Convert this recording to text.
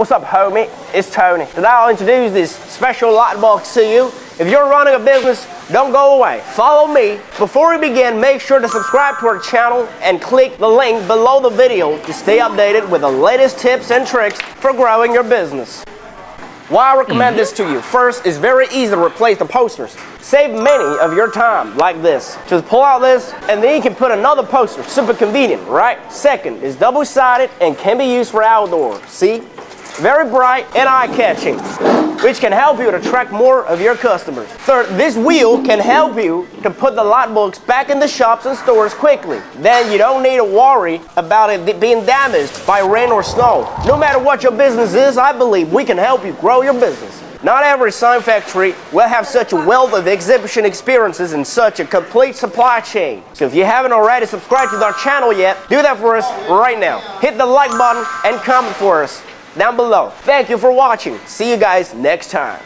What's up, homie? It's Tony. Today I'll introduce this special light box to you. If you're running a business, don't go away. Follow me. Before we begin, make sure to subscribe to our channel and click the link below the video to stay updated with the latest tips and tricks for growing your business. Why I recommend this to you? First, it's very easy to replace the posters. Save many of your time like this. Just pull out this and then you can put another poster. Super convenient, right? Second, it's double-sided and can be used for outdoor. See? Very bright and eye-catching, which can help you to attract more of your customers. Third, this wheel can help you to put the light bulbs back in the shops and stores quickly. Then you don't need to worry about it being damaged by rain or snow. No matter what your business is, I believe we can help you grow your business. Not every sign factory will have such a wealth of exhibition experiences and such a complete supply chain. So if you haven't already subscribed to our channel yet, do that for us right now. Hit the like button and comment for us down below. Thank you for watching. See you guys next time.